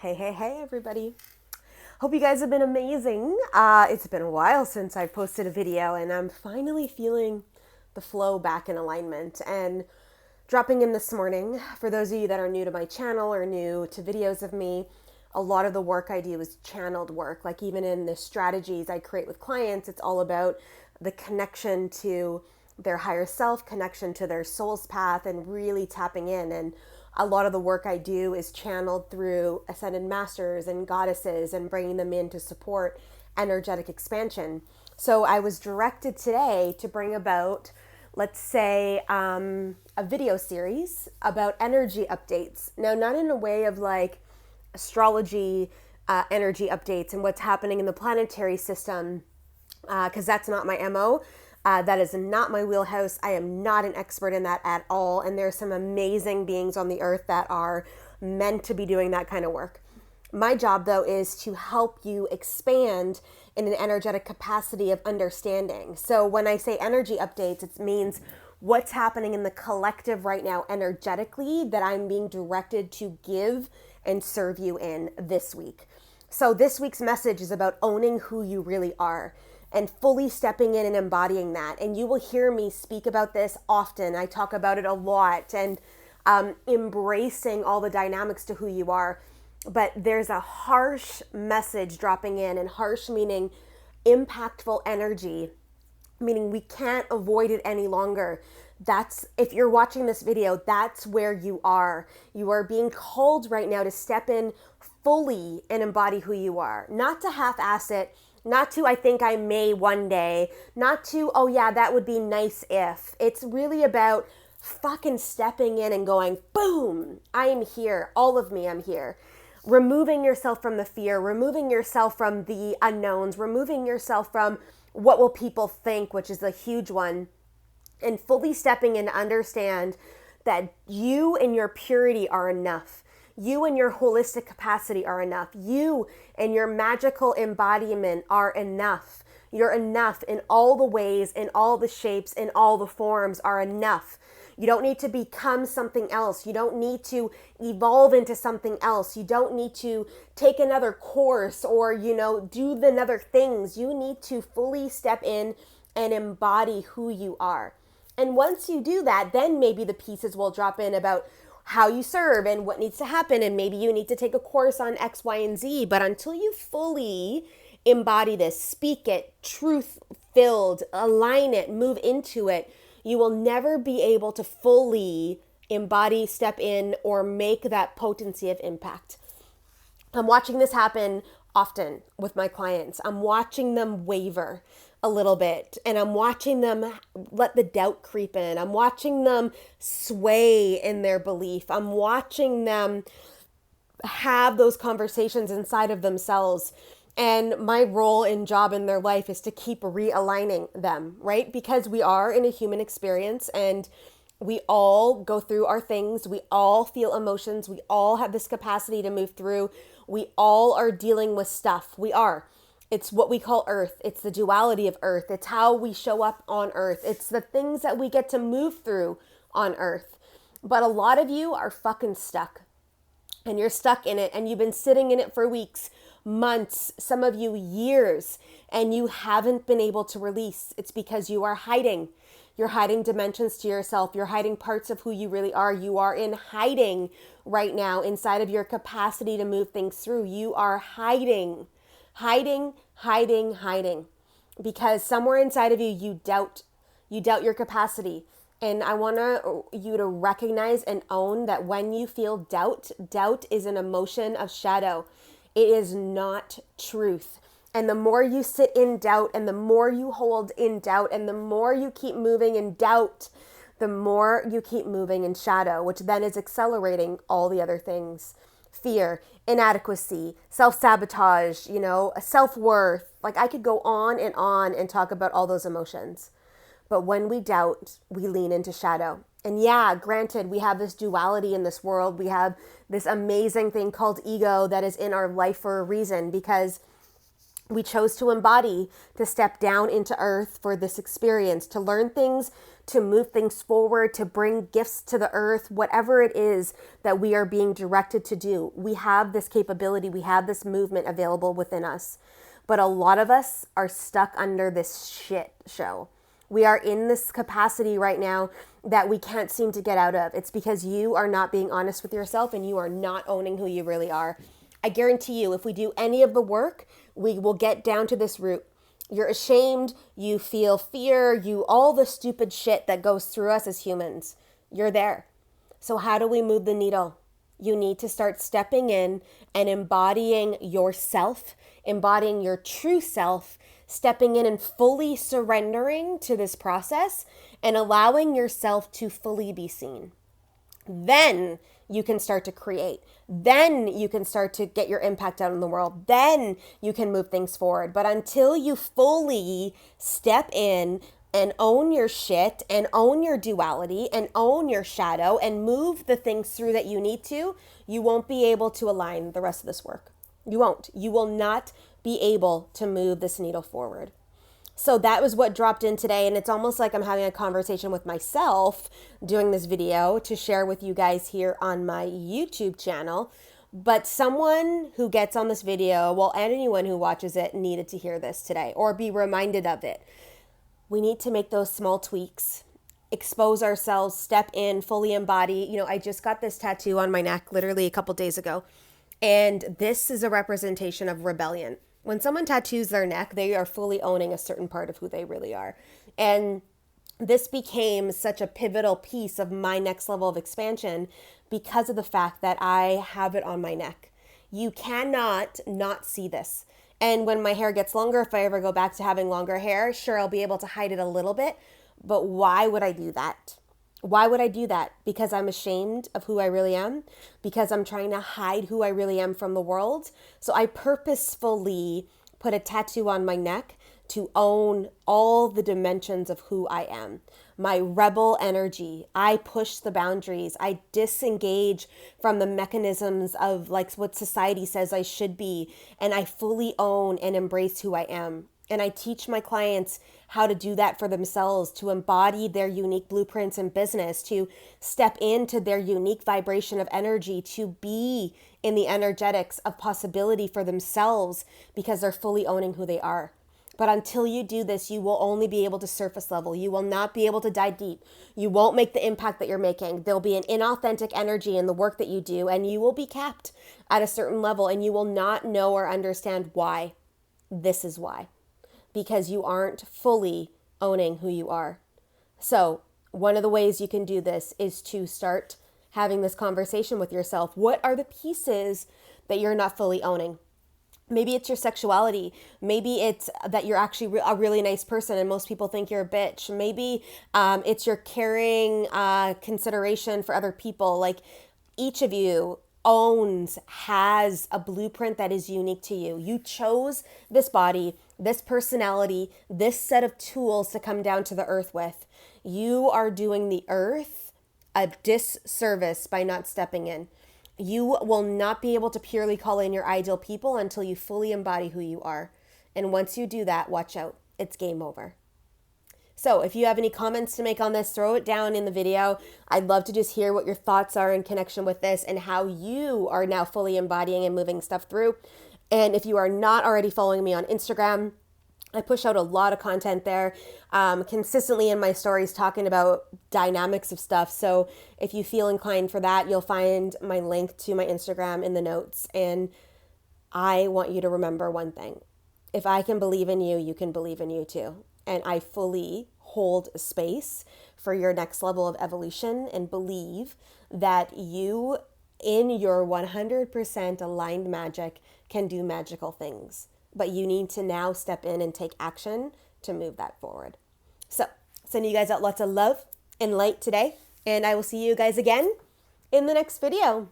Hey, everybody. Hope you guys have been amazing. It's been a while since I posted a video, and I'm finally feeling the flow back in alignment. And dropping in this morning, for those of you that are new to my channel or new to videos of me, a lot of the work I do is channeled work. Like even in the strategies I create with clients, it's all about the connection to their higher self, connection to their soul's path, and really tapping in. And a lot of the work I do is channeled through ascended masters and goddesses and bringing them in to support energetic expansion. So I was directed today to bring about, let's say, a video series about energy updates. Now, not in a way of like astrology energy updates and what's happening in the planetary system, because that's not my MO. That is not my wheelhouse. I am not an expert in that at all. And there's some amazing beings on the earth that are meant to be doing that kind of work. My job, though, is to help you expand in an energetic capacity of understanding. So when I say energy updates, it means what's happening in the collective right now energetically that I'm being directed to give and serve you in this week. So this week's message is about owning who you really are and fully stepping in and embodying that. And you will hear me speak about this often. I talk about it a lot, and embracing all the dynamics to who you are. But there's a harsh message dropping in, and harsh meaning impactful energy, meaning we can't avoid it any longer. That's, if you're watching this video, that's where you are. You are being called right now to step in fully and embody who you are, not to half-ass it, not to, I think I may one day, not to, oh yeah, that would be nice if. It's really about fucking stepping in and going, boom, I am here. All of me, I'm here. Removing yourself from the fear, removing yourself from the unknowns, removing yourself from what will people think, which is a huge one, and fully stepping in to understand that you and your purity are enough. You and your holistic capacity are enough. You and your magical embodiment are enough. You're enough in all the ways, in all the shapes, in all the forms are enough. You don't need to become something else. You don't need to evolve into something else. You don't need to take another course or, do the other things. You need to fully step in and embody who you are. And once you do that, then maybe the pieces will drop in about how you serve and what needs to happen. And maybe you need to take a course on X, Y, and Z. But until you fully embody this, speak it, truth-filled, align it, move into it, you will never be able to fully embody, step in, or make that potency of impact. I'm watching this happen often with my clients. I'm watching them waver a little bit, and I'm watching them let the doubt creep in. I'm watching them sway in their belief. I'm watching them have those conversations inside of themselves. And my role and job in their life is to keep realigning them, right? Because we are in a human experience, and we all go through our things. We all feel emotions. We all have this capacity to move through. We all are dealing with stuff. We are. It's what we call Earth. It's the duality of Earth. It's how we show up on Earth. It's the things that we get to move through on Earth. But a lot of you are fucking stuck. And you're stuck in it, and you've been sitting in it for weeks, months, some of you years, and you haven't been able to release. It's because you are hiding. You're hiding dimensions to yourself. You're hiding parts of who you really are. You are in hiding right now inside of your capacity to move things through. You are hiding. Because somewhere inside of you, you doubt your capacity. And I want you to recognize and own that when you feel doubt is an emotion of shadow. It is not truth. And the more you sit in doubt, and the more you hold in doubt, and the more you keep moving in doubt, the more you keep moving in shadow, which then is accelerating all the other things. Fear, inadequacy, self-sabotage, self-worth. Like I could go on and talk about all those emotions. But when we doubt, we lean into shadow. And yeah, granted, we have this duality in this world. We have this amazing thing called ego that is in our life for a reason, because We chose to embody, to step down into earth for this experience, to learn things, to move things forward, to bring gifts to the earth, whatever it is that we are being directed to do. We have this capability, we have this movement available within us. But a lot of us are stuck under this shit show. We are in this capacity right now that we can't seem to get out of. It's because you are not being honest with yourself and you are not owning who you really are. I guarantee you, if we do any of the work, we will get down to this root. You're ashamed, you feel fear, all the stupid shit that goes through us as humans. You're there. So how do we move the needle? You need to start stepping in and embodying yourself, embodying your true self, stepping in and fully surrendering to this process and allowing yourself to fully be seen. Then you can start to create. Then you can start to get your impact out in the world. Then you can move things forward. But until you fully step in and own your shit and own your duality and own your shadow and move the things through that you need to, you won't be able to align the rest of this work. You won't. You will not be able to move this needle forward. So that was what dropped in today. And it's almost like I'm having a conversation with myself doing this video to share with you guys here on my YouTube channel. But someone who gets on this video, well, and anyone who watches it needed to hear this today or be reminded of it. We need to make those small tweaks, expose ourselves, step in, fully embody. I just got this tattoo on my neck literally a couple days ago. And this is a representation of rebellion. When someone tattoos their neck, they are fully owning a certain part of who they really are. And this became such a pivotal piece of my next level of expansion because of the fact that I have it on my neck. You cannot not see this. And when my hair gets longer, if I ever go back to having longer hair, sure, I'll be able to hide it a little bit. But why would I do that? Why would I do that? Because I'm ashamed of who I really am? Because I'm trying to hide who I really am from the world? So I purposefully put a tattoo on my neck to own all the dimensions of who I am. My rebel energy. I push the boundaries. I disengage from the mechanisms of like what society says I should be. And I fully own and embrace who I am. And I teach my clients how to do that for themselves, to embody their unique blueprints in business, to step into their unique vibration of energy, to be in the energetics of possibility for themselves because they're fully owning who they are. But until you do this, you will only be able to surface level. You will not be able to dive deep. You won't make the impact that you're making. There'll be an inauthentic energy in the work that you do, and you will be capped at a certain level, and you will not know or understand why. This is why. Because you aren't fully owning who you are. So one of the ways you can do this is to start having this conversation with yourself. What are the pieces that you're not fully owning? Maybe it's your sexuality. Maybe it's that you're actually a really nice person and most people think you're a bitch. Maybe it's your caring consideration for other people. Like each of you has a blueprint that is unique to you. You chose this body, this personality, this set of tools to come down to the earth with. You are doing the earth a disservice by not stepping in. You will not be able to purely call in your ideal people until you fully embody who you are. And once you do that, watch out. It's game over. So if you have any comments to make on this, throw it down in the video. I'd love to just hear what your thoughts are in connection with this and how you are now fully embodying and moving stuff through. And if you are not already following me on Instagram, I push out a lot of content there consistently in my stories talking about dynamics of stuff. So if you feel inclined for that, you'll find my link to my Instagram in the notes. And I want you to remember one thing. If I can believe in you, you can believe in you too. And I fully hold space for your next level of evolution and believe that you, in your 100% aligned magic, can do magical things. But you need to now step in and take action to move that forward. So, sending you guys out lots of love and light today. And I will see you guys again in the next video.